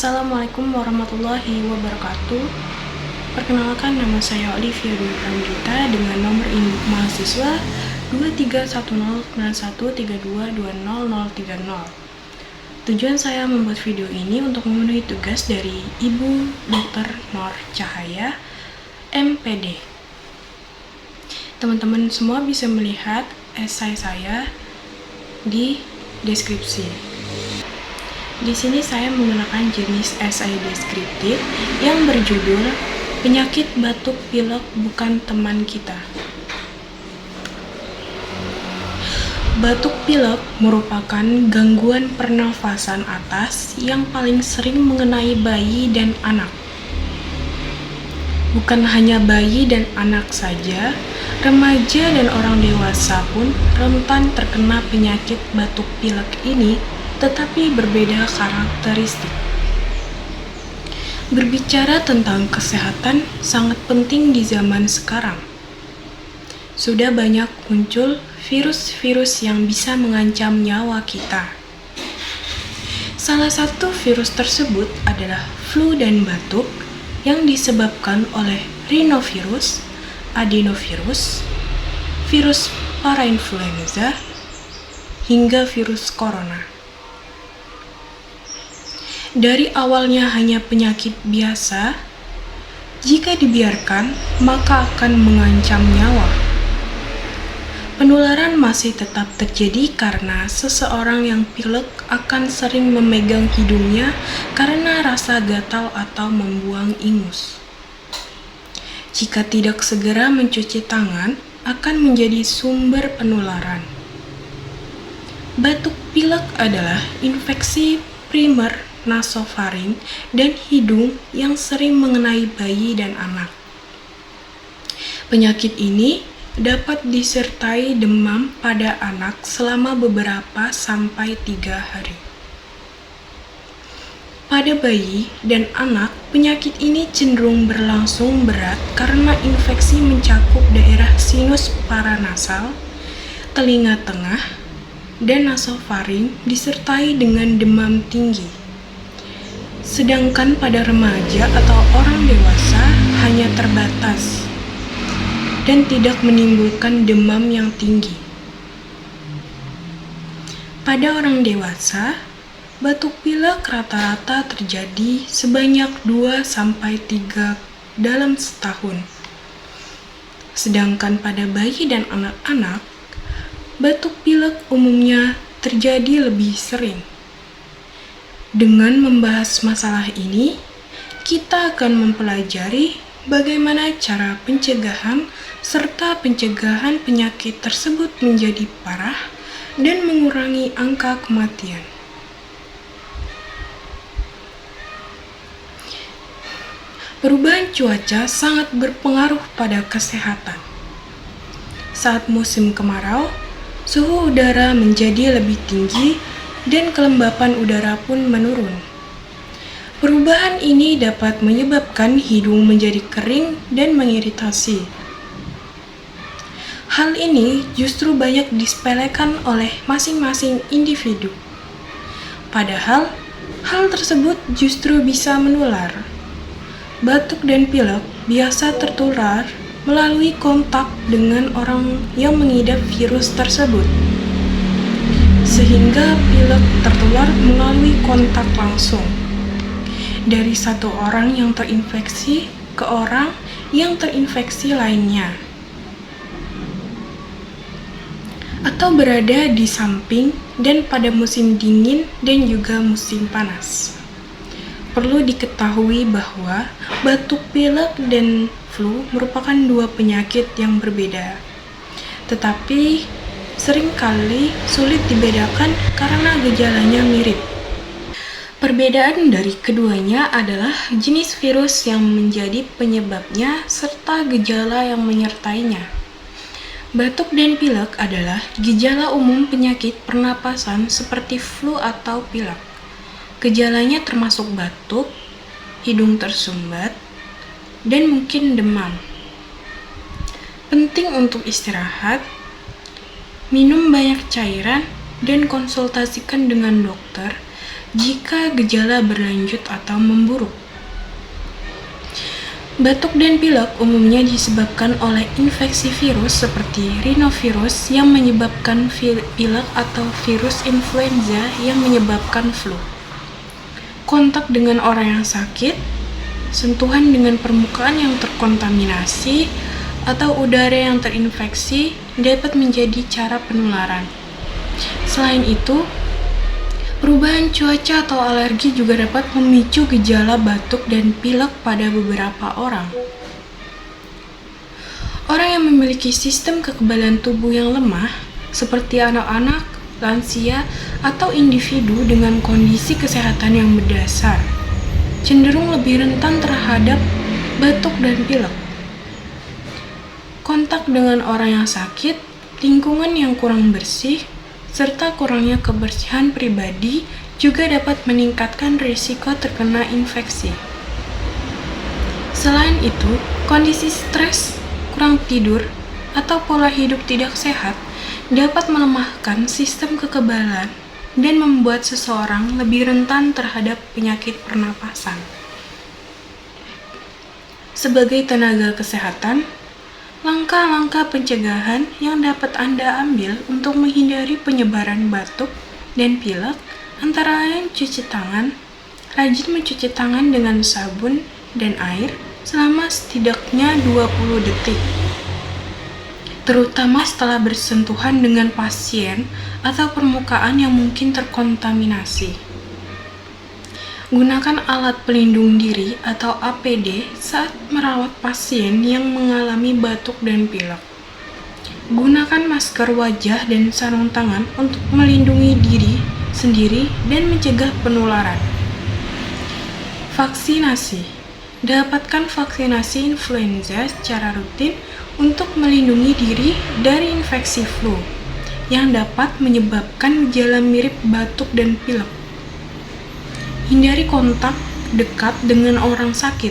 Assalamualaikum warahmatullahi wabarakatuh. Perkenalkan, nama saya Olivia Dwi Pramdita dengan nomor induk mahasiswa 23109132200030. Tujuan saya membuat video ini untuk memenuhi tugas dari Ibu Dr. Nur Cahaya, MPD. Teman-teman semua bisa melihat esai saya di deskripsi. Di sini saya menggunakan jenis esai deskriptif yang berjudul Penyakit Batuk Pilek Bukan Teman Kita. Batuk pilek merupakan gangguan pernafasan atas yang paling sering mengenai bayi dan anak. Bukan hanya bayi dan anak saja, remaja dan orang dewasa pun rentan terkena penyakit batuk pilek ini, tetapi berbeda karakteristik. Berbicara tentang kesehatan sangat penting di zaman sekarang. Sudah banyak muncul virus-virus yang bisa mengancam nyawa kita. Salah satu virus tersebut adalah flu dan batuk yang disebabkan oleh rhinovirus, adenovirus, virus parainfluenza, hingga virus corona. Dari awalnya hanya penyakit biasa, jika dibiarkan maka akan mengancam nyawa. Penularan masih tetap terjadi karena seseorang yang pilek akan sering memegang hidungnya karena rasa gatal atau membuang ingus. Jika tidak segera mencuci tangan, akan menjadi sumber penularan. Batuk pilek adalah infeksi primer nasofaring dan hidung yang sering mengenai bayi dan anak. Penyakit ini dapat disertai demam pada anak selama beberapa sampai 3 hari. Pada bayi dan anak, penyakit ini cenderung berlangsung berat karena infeksi mencakup daerah sinus paranasal, telinga tengah, dan nasofaring disertai dengan demam tinggi. Sedangkan pada remaja atau orang dewasa hanya terbatas dan tidak menimbulkan demam yang tinggi. Pada orang dewasa, batuk pilek rata-rata terjadi sebanyak 2-3 dalam setahun. Sedangkan pada bayi dan anak-anak, batuk pilek umumnya terjadi lebih sering. Dengan membahas masalah ini, kita akan mempelajari bagaimana cara pencegahan serta pencegahan penyakit tersebut menjadi parah dan mengurangi angka kematian. Perubahan cuaca sangat berpengaruh pada kesehatan. Saat musim kemarau, suhu udara menjadi lebih tinggi dan kelembapan udara pun menurun. Perubahan ini dapat menyebabkan hidung menjadi kering dan mengiritasi. Hal ini justru banyak disepelekan oleh masing-masing individu. Padahal, hal tersebut justru bisa menular. Batuk dan pilek biasa tertular melalui kontak dengan orang yang mengidap virus tersebut, sehingga pilek tertular melalui kontak langsung dari satu orang yang terinfeksi ke orang yang terinfeksi lainnya, atau berada di samping dan pada musim dingin dan juga musim panas. Perlu diketahui bahwa batuk pilek dan flu merupakan dua penyakit yang berbeda, tetapi seringkali sulit dibedakan karena gejalanya mirip. Perbedaan dari keduanya adalah jenis virus yang menjadi penyebabnya serta gejala yang menyertainya. Batuk dan pilek adalah gejala umum penyakit pernapasan seperti flu atau pilek. Gejalanya termasuk batuk, hidung tersumbat, dan mungkin demam. Penting untuk istirahat, minum banyak cairan, dan konsultasikan dengan dokter jika gejala berlanjut atau memburuk. Batuk dan pilek umumnya disebabkan oleh infeksi virus seperti rhinovirus yang menyebabkan pilek atau virus influenza yang menyebabkan flu. Kontak dengan orang yang sakit, sentuhan dengan permukaan yang terkontaminasi, atau udara yang terinfeksi dapat menjadi cara penularan. Selain itu, perubahan cuaca atau alergi juga dapat memicu gejala batuk dan pilek pada beberapa orang. Orang yang memiliki sistem kekebalan tubuh yang lemah, seperti anak-anak, lansia, atau individu dengan kondisi kesehatan yang mendasar, cenderung lebih rentan terhadap batuk dan pilek. Kontak dengan orang yang sakit, lingkungan yang kurang bersih, serta kurangnya kebersihan pribadi juga dapat meningkatkan risiko terkena infeksi. Selain itu, kondisi stres, kurang tidur, atau pola hidup tidak sehat dapat melemahkan sistem kekebalan dan membuat seseorang lebih rentan terhadap penyakit pernapasan. Sebagai tenaga kesehatan, langkah-langkah pencegahan yang dapat Anda ambil untuk menghindari penyebaran batuk dan pilek antara lain cuci tangan, rajin mencuci tangan dengan sabun dan air selama setidaknya 20 detik, terutama setelah bersentuhan dengan pasien atau permukaan yang mungkin terkontaminasi. Gunakan alat pelindung diri atau APD saat merawat pasien yang mengalami batuk dan pilek. Gunakan masker wajah dan sarung tangan untuk melindungi diri sendiri dan mencegah penularan. Vaksinasi. Dapatkan vaksinasi influenza secara rutin untuk melindungi diri dari infeksi flu yang dapat menyebabkan gejala mirip batuk dan pilek. Hindari kontak dekat dengan orang sakit.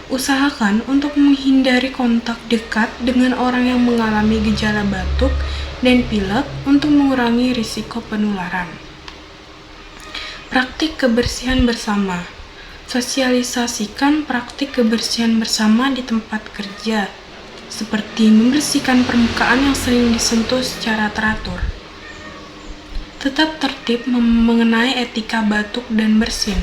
Usahakan untuk menghindari kontak dekat dengan orang yang mengalami gejala batuk dan pilek untuk mengurangi risiko penularan. Praktik kebersihan bersama. Sosialisasikan praktik kebersihan bersama di tempat kerja, seperti membersihkan permukaan yang sering disentuh secara teratur. Tetap tertib mengenai etika batuk dan bersin.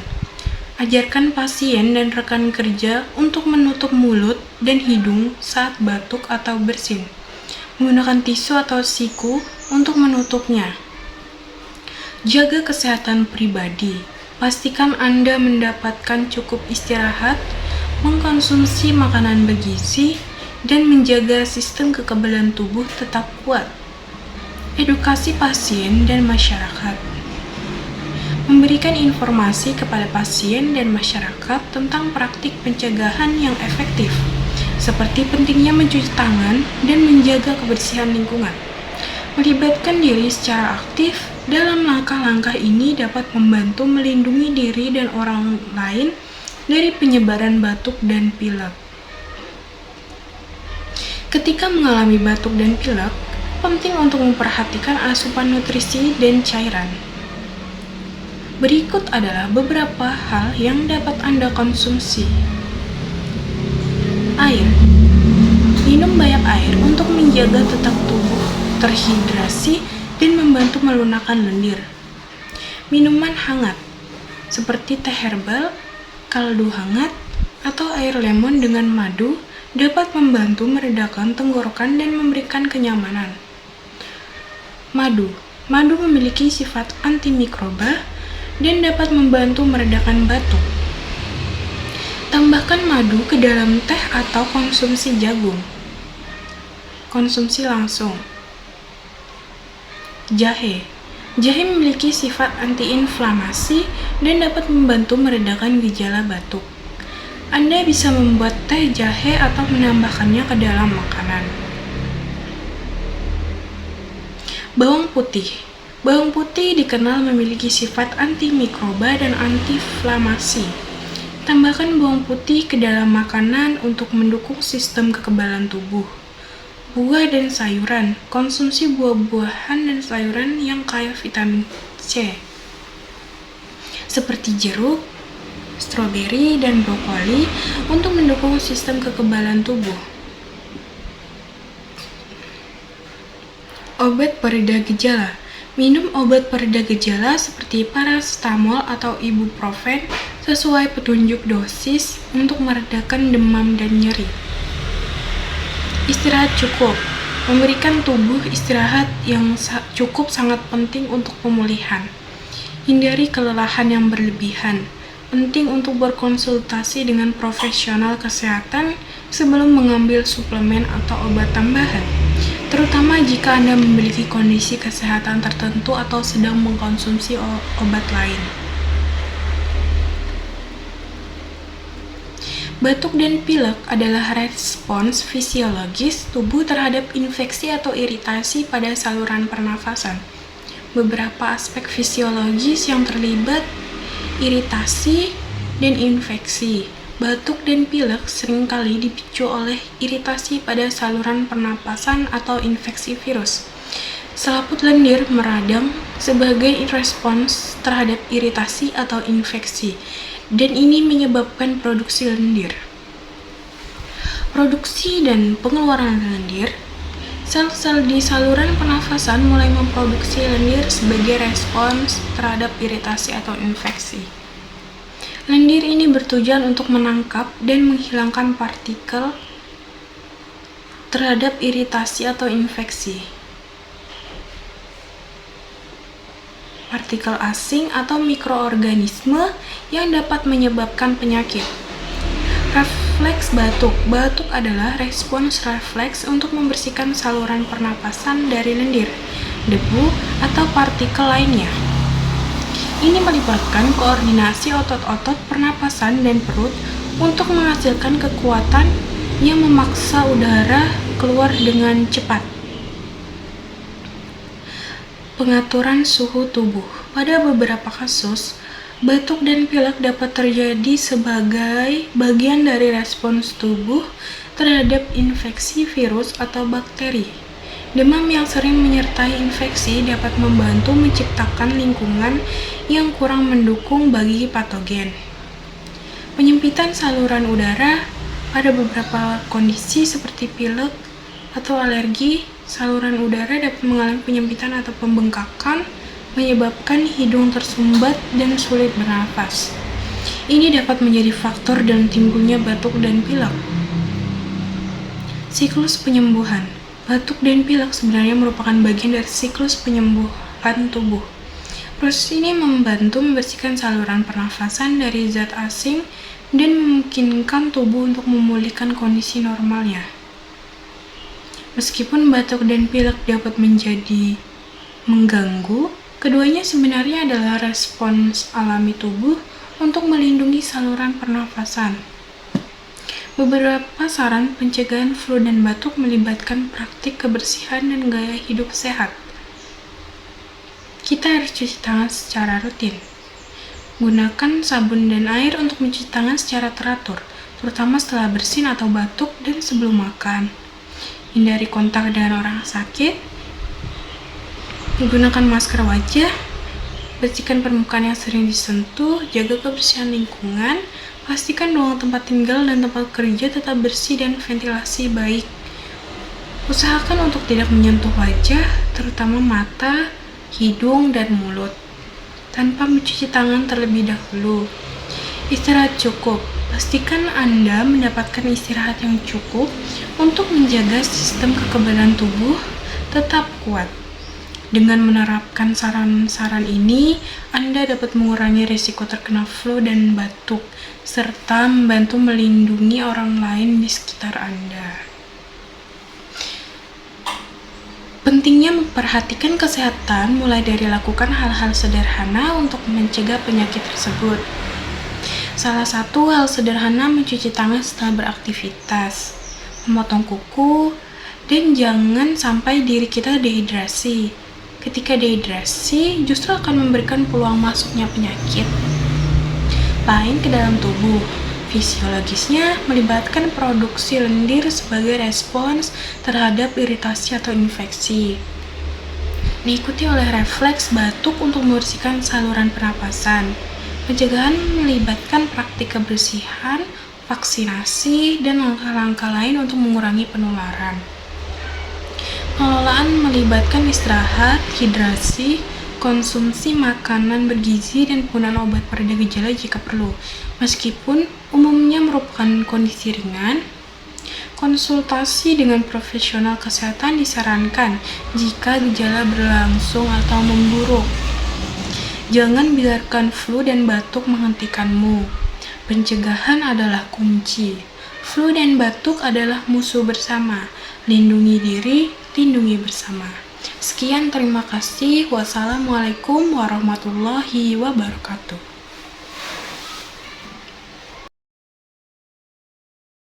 Ajarkan pasien dan rekan kerja untuk menutup mulut dan hidung saat batuk atau bersin. Menggunakan tisu atau siku untuk menutupnya. Jaga kesehatan pribadi. Pastikan Anda mendapatkan cukup istirahat, mengkonsumsi makanan bergizi, dan menjaga sistem kekebalan tubuh tetap kuat. Edukasi pasien dan masyarakat. Memberikan informasi kepada pasien dan masyarakat tentang praktik pencegahan yang efektif, seperti pentingnya mencuci tangan dan menjaga kebersihan lingkungan. Melibatkan diri secara aktif dalam langkah-langkah ini dapat membantu melindungi diri dan orang lain dari penyebaran batuk dan pilek. Ketika mengalami batuk dan pilek, penting untuk memperhatikan asupan nutrisi dan cairan. Berikut adalah beberapa hal yang dapat Anda konsumsi. Air. Minum banyak air untuk menjaga tetap tubuh terhidrasi dan membantu melunakkan lendir. Minuman hangat, seperti teh herbal, kaldu hangat, atau air lemon dengan madu dapat membantu meredakan tenggorokan dan memberikan kenyamanan. Madu memiliki sifat antimikroba dan dapat membantu meredakan batuk. Tambahkan madu ke dalam teh atau konsumsi jagung. Konsumsi langsung. Jahe memiliki sifat antiinflamasi dan dapat membantu meredakan gejala batuk. Anda bisa membuat teh jahe atau menambahkannya ke dalam makanan. Bawang putih dikenal memiliki sifat antimikroba dan antiinflamasi. Tambahkan bawang putih ke dalam makanan untuk mendukung sistem kekebalan tubuh. Buah dan sayuran. Konsumsi buah-buahan dan sayuran yang kaya vitamin C. seperti jeruk, stroberi, dan brokoli untuk mendukung sistem kekebalan tubuh. Obat pereda gejala. Minum obat pereda gejala seperti paracetamol atau ibuprofen sesuai petunjuk dosis untuk meredakan demam dan nyeri. Istirahat cukup. Memberikan tubuh istirahat yang cukup sangat penting untuk pemulihan. Hindari kelelahan yang berlebihan. Penting untuk berkonsultasi dengan profesional kesehatan sebelum mengambil suplemen atau obat tambahan, terutama jika Anda memiliki kondisi kesehatan tertentu atau sedang mengkonsumsi obat lain. Batuk dan pilek adalah respons fisiologis tubuh terhadap infeksi atau iritasi pada saluran pernafasan. Beberapa aspek fisiologis yang terlibat iritasi dan infeksi. Batuk dan pilek seringkali dipicu oleh iritasi pada saluran pernapasan atau infeksi virus. Selaput lendir meradang sebagai respons terhadap iritasi atau infeksi, dan ini menyebabkan produksi lendir. Produksi dan pengeluaran lendir. Sel-sel di saluran pernafasan mulai memproduksi lendir sebagai respons terhadap iritasi atau infeksi. Lendir ini bertujuan untuk menangkap dan menghilangkan partikel terhadap iritasi atau infeksi. Partikel asing atau mikroorganisme yang dapat menyebabkan penyakit. Refleks batuk. Batuk adalah respons refleks untuk membersihkan saluran pernapasan dari lendir, debu, atau partikel lainnya. Ini melibatkan koordinasi otot-otot pernapasan dan perut untuk menghasilkan kekuatan yang memaksa udara keluar dengan cepat. Pengaturan suhu tubuh. Pada beberapa kasus, batuk dan pilek dapat terjadi sebagai bagian dari respons tubuh terhadap infeksi virus atau bakteri. Demam yang sering menyertai infeksi dapat membantu menciptakan lingkungan yang kurang mendukung bagi patogen. Penyempitan saluran udara. Pada beberapa kondisi seperti pilek atau alergi, saluran udara dapat mengalami penyempitan atau pembengkakan, menyebabkan hidung tersumbat dan sulit bernafas. Ini dapat menjadi faktor dalam timbulnya batuk dan pilek. Siklus penyembuhan. Batuk dan pilek sebenarnya merupakan bagian dari siklus penyembuhan tubuh. Proses ini membantu membersihkan saluran pernafasan dari zat asing dan memungkinkan tubuh untuk memulihkan kondisi normalnya. Meskipun batuk dan pilek dapat menjadi mengganggu, keduanya sebenarnya adalah respons alami tubuh untuk melindungi saluran pernafasan. Beberapa saran pencegahan flu dan batuk melibatkan praktik kebersihan dan gaya hidup sehat. Kita harus cuci tangan secara rutin. Gunakan sabun dan air untuk mencuci tangan secara teratur, terutama setelah bersin atau batuk dan sebelum makan. Hindari kontak dengan orang sakit. Gunakan masker wajah. Bersihkan permukaan yang sering disentuh. Jaga kebersihan lingkungan. Pastikan ruang tempat tinggal dan tempat kerja tetap bersih dan ventilasi baik. Usahakan untuk tidak menyentuh wajah, terutama mata, hidung, dan mulut, tanpa mencuci tangan terlebih dahulu. Istirahat cukup. Pastikan Anda mendapatkan istirahat yang cukup untuk menjaga sistem kekebalan tubuh tetap kuat. Dengan menerapkan saran-saran ini, Anda dapat mengurangi risiko terkena flu dan batuk, serta membantu melindungi orang lain di sekitar Anda. Pentingnya memperhatikan kesehatan mulai dari lakukan hal-hal sederhana untuk mencegah penyakit tersebut. Salah satu hal sederhana mencuci tangan setelah beraktivitas, memotong kuku, dan jangan sampai diri kita dehidrasi. Ketika dehidrasi, justru akan memberikan peluang masuknya penyakit lain ke dalam tubuh. Fisiologisnya melibatkan produksi lendir sebagai respons terhadap iritasi atau infeksi. Diikuti oleh refleks batuk untuk membersihkan saluran pernapasan. Pencegahan melibatkan praktik kebersihan, vaksinasi, dan langkah-langkah lain untuk mengurangi penularan. Pengelolaan melibatkan istirahat, hidrasi, konsumsi makanan bergizi, dan penggunaan obat pereda gejala jika perlu. Meskipun umumnya merupakan kondisi ringan, konsultasi dengan profesional kesehatan disarankan jika gejala berlangsung atau memburuk. Jangan biarkan flu dan batuk menghentikanmu. Pencegahan adalah kunci. Flu dan batuk adalah musuh bersama. Lindungi diri, lindungi bersama. Sekian, terima kasih. Wassalamualaikum warahmatullahi wabarakatuh.